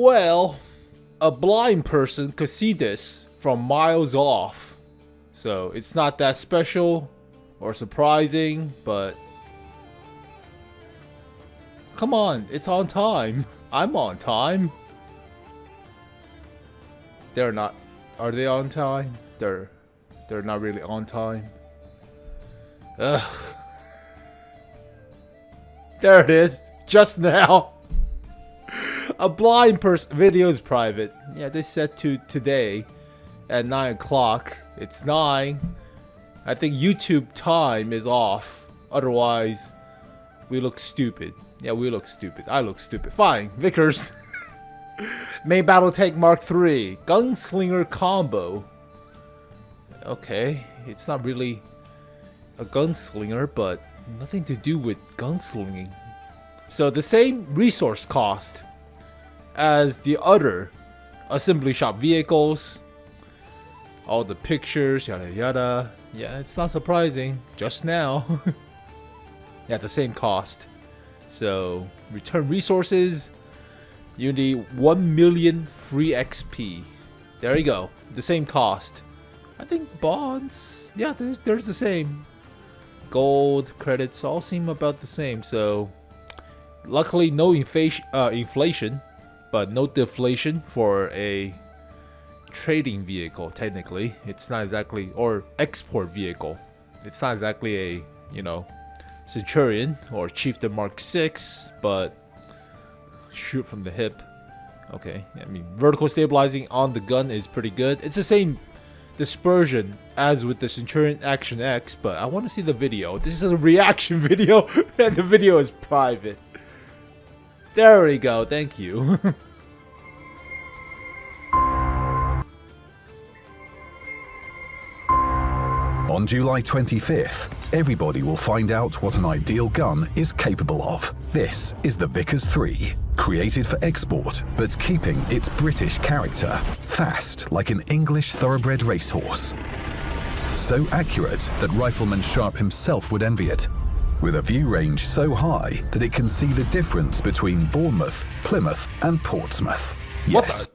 Well, a blind person could see this from miles off, so it's not that special or surprising, but come on, it's on time. I'm on time. They're not. Are they on time? They're not really on time. Ugh. There it is. Just now. A blind person. Video is private. Yeah, they said to today at 9 o'clock. It's 9. I think YouTube time is off. Otherwise, we look stupid. Yeah, we look stupid. I look stupid. Fine. Vickers. Main battle tank Mark III. Gunslinger combo. Okay. It's not really a gunslinger, but nothing to do with gunslinging. So the same resource cost as the other assembly shop vehicles. All the pictures, yada yada. Yeah, it's not surprising. Just now. Yeah, the same cost. So, return resources. You need 1 million free XP. There you go. The same cost. I think bonds. Yeah, there's the same. Gold, credits, all seem about the same. So, luckily no inflation, but no deflation for a trading vehicle. Technically, it's not exactly, or export vehicle. It's not exactly a, you know, Cenutrion or Chieftain Mark VI, but shoot from the hip. Okay, I mean, vertical stabilizing on the gun is pretty good. It's the same dispersion as with the Cenutrion Action X, but I want to see the video. This is a reaction video, and the video is private. There we go, thank you. On July 25th, everybody will find out what an ideal gun is capable of. This is the Vickers 3, created for export, but keeping its British character. Fast like an English thoroughbred racehorse. So accurate that Rifleman Sharp himself would envy it. With a view range so high that it can see the difference between Bournemouth, Plymouth, and Portsmouth. What the?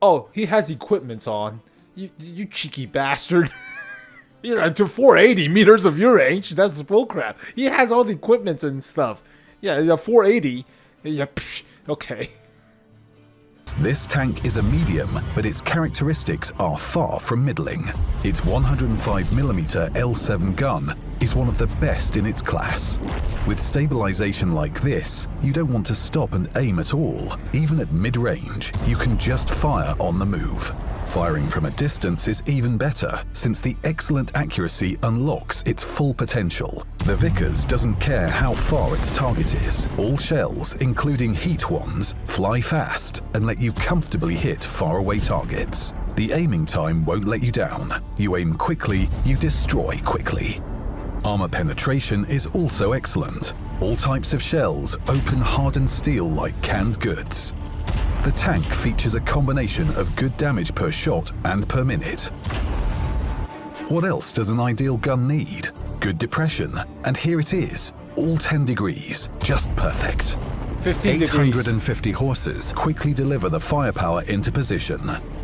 Oh, he has equipments on. You cheeky bastard. Yeah, to 480 meters of view range. That's bullcrap. He has all the equipment and stuff. Yeah, 480. Yeah, psh, okay. This tank is a medium, but its characteristics are far from middling. Its 105mm L7 gun is one of the best in its class. With stabilization like this, you don't want to stop and aim at all. Even at mid-range, you can just fire on the move. Firing from a distance is even better, since the excellent accuracy unlocks its full potential. The Vickers doesn't care how far its target is. All shells, including heat ones, fly fast and let you comfortably hit faraway targets. The aiming time won't let you down. You aim quickly, you destroy quickly. Armor penetration is also excellent. All types of shells open hardened steel like canned goods. The tank features a combination of good damage per shot and per minute. What else does an ideal gun need? Good depression, and here it is, all 10 degrees, just perfect. 15 degrees. 850 horses quickly deliver the firepower into position.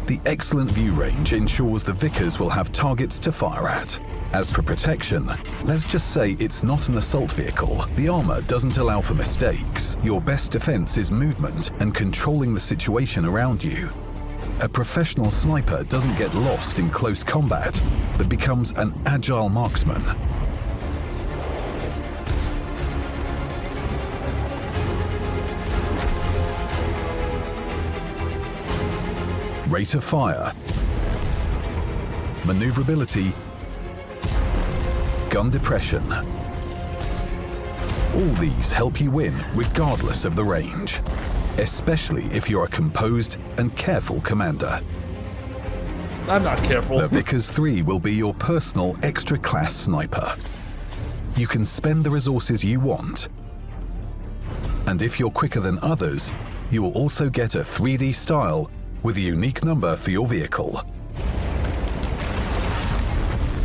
The excellent view range ensures the Vickers will have targets to fire at. As for protection, let's just say it's not an assault vehicle. The armor doesn't allow for mistakes. Your best defense is movement and controlling the situation around you. A professional sniper doesn't get lost in close combat, but becomes an agile marksman. Rate of fire, maneuverability, gun depression. All these help you win regardless of the range, especially if you're a composed and careful commander. I'm not careful. The Vickers 3 will be your personal extra-class sniper. You can spend the resources you want, and if you're quicker than others, you will also get a 3D style with a unique number for your vehicle.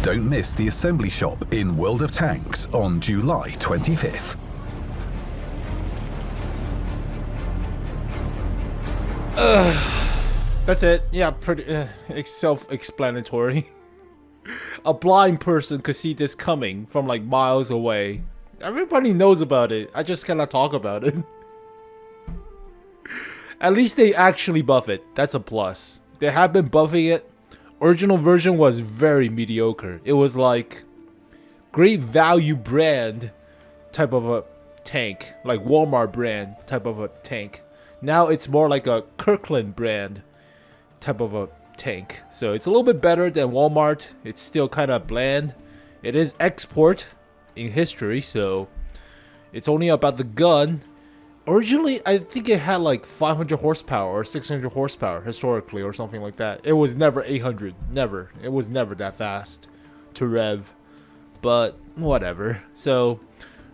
Don't miss the assembly shop in World of Tanks on July 25th. That's it. Yeah, pretty self-explanatory. A blind person could see this coming from like miles away. Everybody knows about it. I just cannot talk about it. At least they actually buff it. That's a plus. They have been buffing it. Original version was very mediocre. It was like great value brand type of a tank, like Walmart brand type of a tank. Now it's more like a Kirkland brand type of a tank. So it's a little bit better than Walmart. It's still kind of bland. It is export in history, so it's only about the gun. Originally, I think it had like 500 horsepower or 600 horsepower historically or something like that. It was never 800. Never. It was never that fast to rev. But whatever. So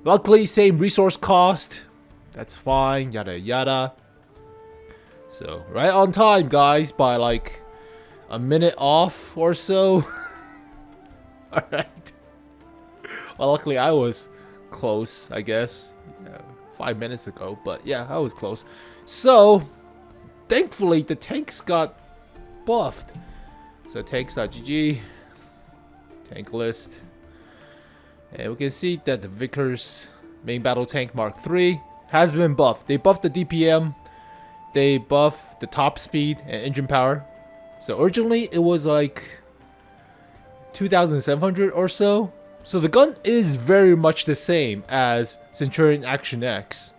luckily, same resource cost. That's fine. Yada yada. So right on time, guys, by like a minute off or so. Alright. Well, luckily I was close, I guess. 5 minutes ago, but yeah, I was close. So, thankfully, the tanks got buffed. So, tanks.gg, tank list. And we can see that the Vickers main battle tank Mark III has been buffed. They buffed the DPM, they buffed the top speed and engine power. So, originally, it was like 2,700 or so. So the gun is very much the same as Cenutrion AX,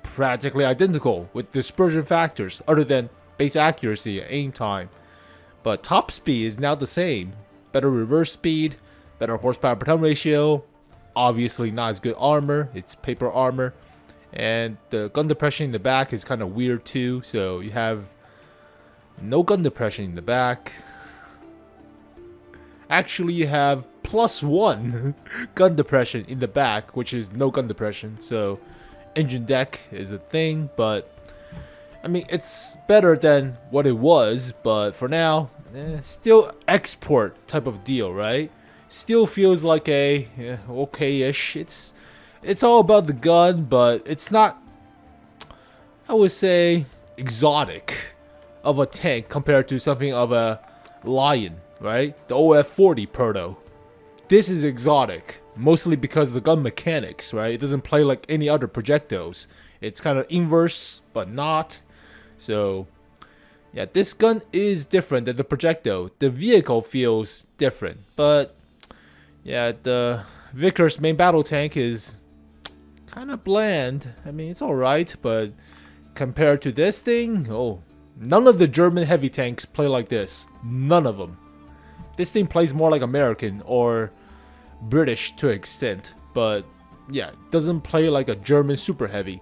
practically identical with dispersion factors other than base accuracy and aim time. But top speed is now the same, better reverse speed, better horsepower per ton ratio, obviously not as good armor, it's paper armor, and the gun depression in the back is kind of weird too, so you have no gun depression in the back. Actually, you have +1 gun depression in the back, which is no gun depression. So, engine deck is a thing, but I mean, it's better than what it was. But for now, still export type of deal, right? Still feels like a okay-ish. It's all about the gun, but it's not, I would say, exotic of a tank compared to something of a Lion. Right? The OF40 proto. This is exotic, mostly because of the gun mechanics, right? It doesn't play like any other projectiles. It's kind of inverse, but not. So, yeah, this gun is different than the projectile. The vehicle feels different, but yeah, the Vickers main battle tank is kind of bland. I mean, it's alright, but compared to this thing, oh, none of the German heavy tanks play like this. None of them. This thing plays more like American or British to an extent, but yeah, it doesn't play like a German super heavy.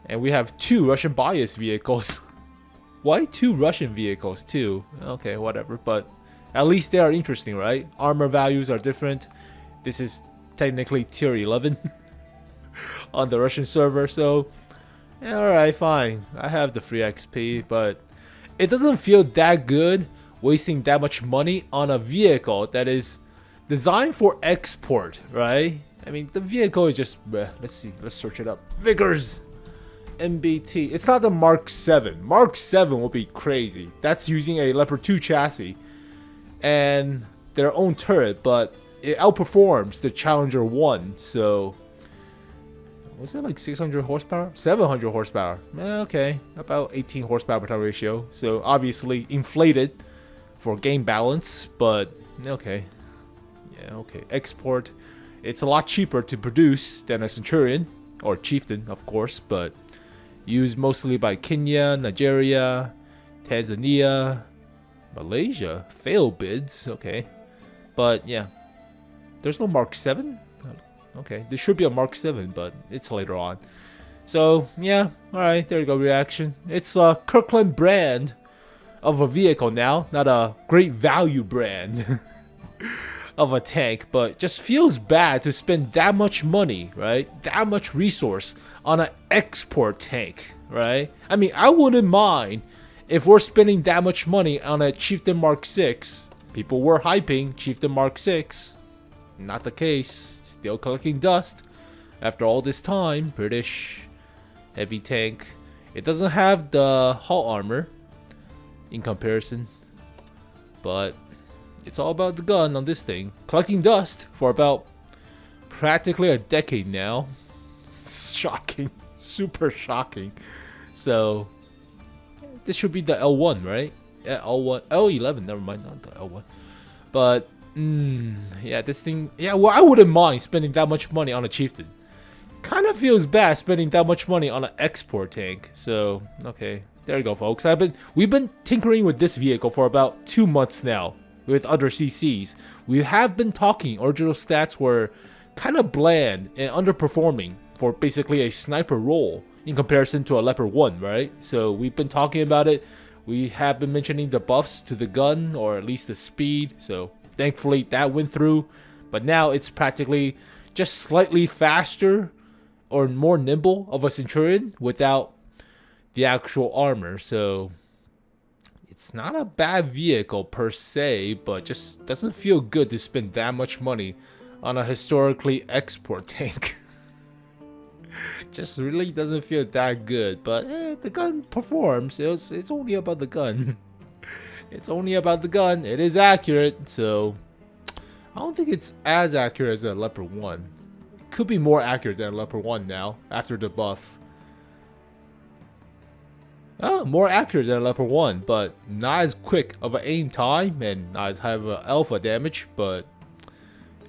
And we have 2 Russian bias vehicles. Why 2 Russian vehicles too? Okay, whatever, but at least they are interesting, right? Armor values are different. This is technically tier 11 on the Russian server, so yeah, alright, fine. I have the free XP, but it doesn't feel that good wasting that much money on a vehicle that is designed for export, right? I mean, the vehicle is just, let's see, let's search it up. Vickers MBT. It's not the Mark 7. Mark 7 will be crazy. That's using a Leopard 2 chassis and their own turret, but it outperforms the Challenger 1, so was it like 600 horsepower? 700 horsepower. Okay, about 18 horsepower per ton ratio. So obviously inflated for game balance, but okay. Yeah, okay. Export. It's a lot cheaper to produce than a Cenutrion, or Chieftain, of course, but used mostly by Kenya, Nigeria, Tanzania, Malaysia. Fail bids, okay. But yeah, there's no Mark 7? Okay, there should be a Mark 7, but it's later on. So, yeah, alright, there you go, reaction. It's a Kirkland brand of a vehicle now, not a great value brand of a tank, but just feels bad to spend that much money, right? That much resource on an export tank, right? I mean, I wouldn't mind if we're spending that much money on a Chieftain Mark 6. People were hyping Chieftain Mark 6. Not the case. Still collecting dust after all this time. British heavy tank. It doesn't have the hull armor in comparison, but it's all about the gun on this thing. Collecting dust for about practically a decade now. Shocking. Super shocking. So this should be the L1, right? Yeah, L1, L11, never mind, not the L1. But yeah, this thing, yeah, well, I wouldn't mind spending that much money on a Chieftain. Kind of feels bad spending that much money on an export tank. So okay, there you go, folks. We've been tinkering with this vehicle for about 2 months now with other CCs. We have been talking original stats were kind of bland and underperforming for basically a sniper role in comparison to a Leopard 1, right? So we've been talking about it. We have been mentioning the buffs to the gun, or at least the speed. So thankfully that went through. But now it's practically just slightly faster or more nimble of a Cenutrion without the actual armor. So it's not a bad vehicle per se, but just doesn't feel good to spend that much money on a historically export tank. Just really doesn't feel that good. But the gun performs. It's only about the gun. It's only about the gun. It is accurate, so I don't think it's as accurate as a Leopard 1. Could be more accurate than a Leopard 1 now after the buff. Oh, more accurate than a Leopard 1, but not as quick of an aim time and not as high of an alpha damage, but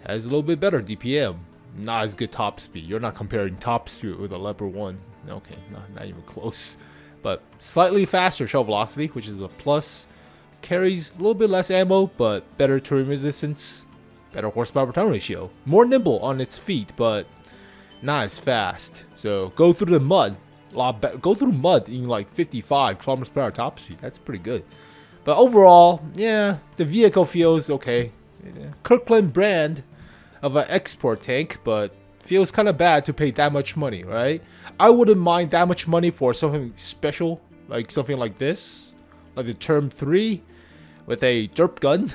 has a little bit better DPM. Not as good top speed. You're not comparing top speed with a Leopard 1. Okay, not even close. But slightly faster shell velocity, which is a plus. Carries a little bit less ammo, but better terrain resistance. Better horsepower per ton ratio. More nimble on its feet, but not as fast. So go through the mud. Go through mud in like 55 kilometers per hour top speed. That's pretty good. But overall, yeah, the vehicle feels okay. Kirkland brand of an export tank, but feels kind of bad to pay that much money, right? I wouldn't mind that much money for something special, like something like this, like the Term 3 with a derp gun.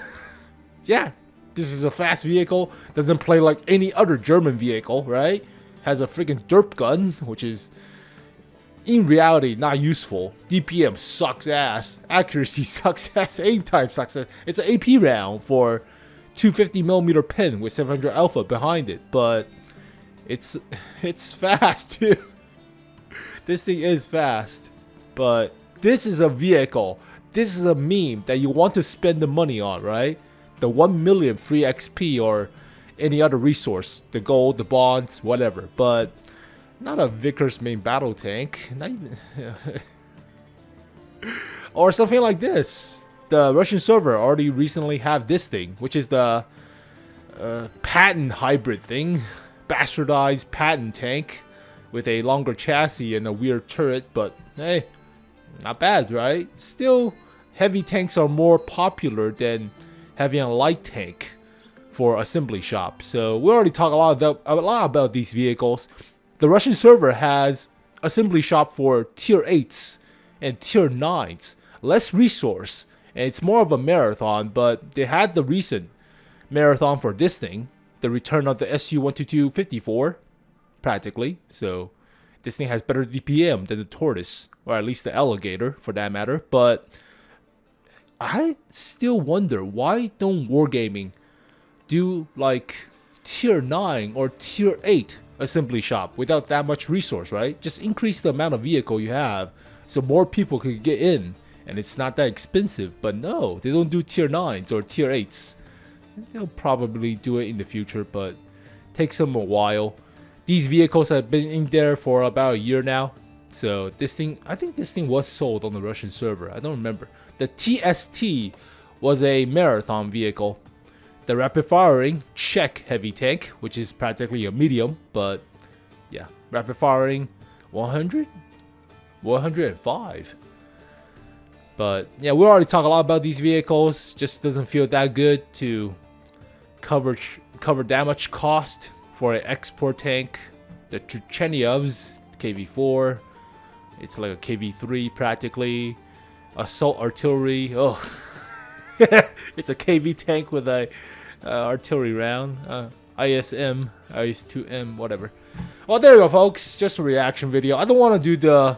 Yeah, this is a fast vehicle, doesn't play like any other German vehicle, right? Has a freaking derp gun, which is in reality not useful. DPM sucks ass, accuracy sucks ass, aim time sucks ass. It's an AP round for 250mm pen with 700 alpha behind it, but it's fast too. This thing is fast, but this is a vehicle. This is a meme that you want to spend the money on, right? The 1 million free XP or any other resource, the gold, the bonds, whatever. But not a Vickers main battle tank, not even, or something like this. The Russian server already recently have this thing, which is the patent hybrid thing, bastardized patent tank with a longer chassis and a weird turret, but hey, not bad, right? Still, heavy tanks are more popular than having a light tank for assembly shop. So we already talked a lot about these vehicles. The Russian server has assembly shop for tier 8s and tier 9s, less resource. And it's more of a marathon, but they had the recent marathon for this thing, the return of the SU-122-54, practically. So this thing has better DPM than the tortoise, or at least the alligator for that matter. But I still wonder, why don't Wargaming do like tier 9 or tier 8 assembly shop without that much resource, right? Just increase the amount of vehicle you have so more people can get in. And it's not that expensive, but no, they don't do tier 9s or tier 8s. They'll probably do it in the future, but takes them a while. These vehicles have been in there for about a year now. So this thing, I think this thing was sold on the Russian server. I don't remember. The TST was a marathon vehicle. The rapid firing Czech heavy tank, which is practically a medium, but yeah, rapid firing 100, 105. But yeah, we already talked a lot about these vehicles. Just doesn't feel that good to cover that much cost for an export tank. The Chernihov's KV4, it's like a KV3 practically. Assault artillery, oh, it's a KV tank with a artillery round. ISM, IS-2M, whatever. Well, there you go, folks. Just a reaction video. I don't want to do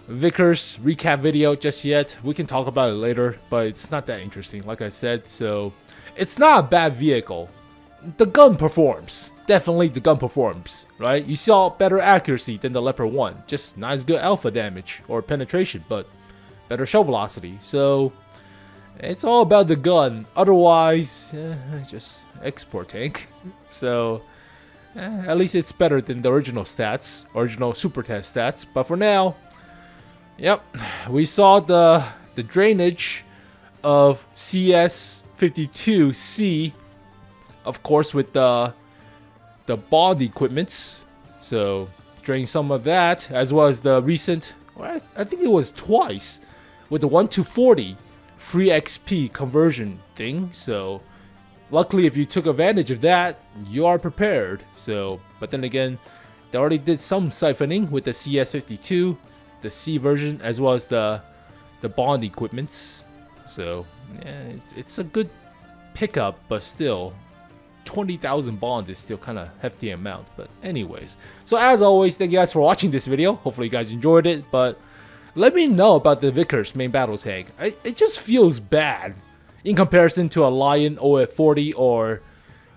Vickers recap video just yet. We can talk about it later, but it's not that interesting, like I said. So it's not a bad vehicle. The gun performs. Definitely the gun performs, right? You saw better accuracy than the Leopard 1. Just not as good alpha damage or penetration, but better shell velocity. So it's all about the gun. Otherwise, just export tank. So at least it's better than the original stats, original super test stats. But for now, yep, we saw the drainage of CS52C, of course, with the bond equipments. So drain some of that, as well as the recent, well, I think it was twice, with the 1-40 free XP conversion thing. So luckily, if you took advantage of that, you are prepared. So, but then again, they already did some siphoning with the CS52, the C version, as well as the bond equipments. So yeah, it's a good pickup, but still 20,000 bonds is still kind of hefty amount. But anyways, so as always, thank you guys for watching this video. Hopefully you guys enjoyed it, but let me know about the Vickers main battle tank. It just feels bad in comparison to a Lion OF40 or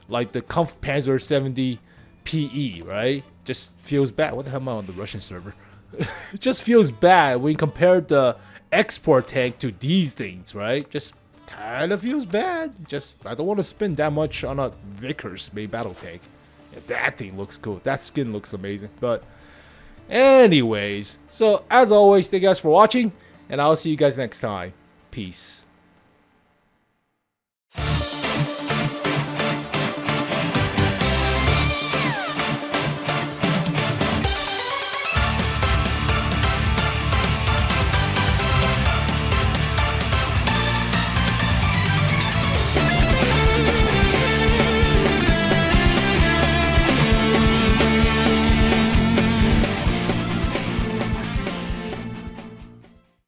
like the Kampfpanzer 70 PE, right? Just feels bad. What the hell am I on the Russian server? It just feels bad when you compare the export tank to these things, right? Just kind of feels bad. Just, I don't want to spend that much on a Vickers main battle tank. Yeah, that thing looks cool. That skin looks amazing. But anyways, so as always, thank you guys for watching, and I'll see you guys next time. Peace.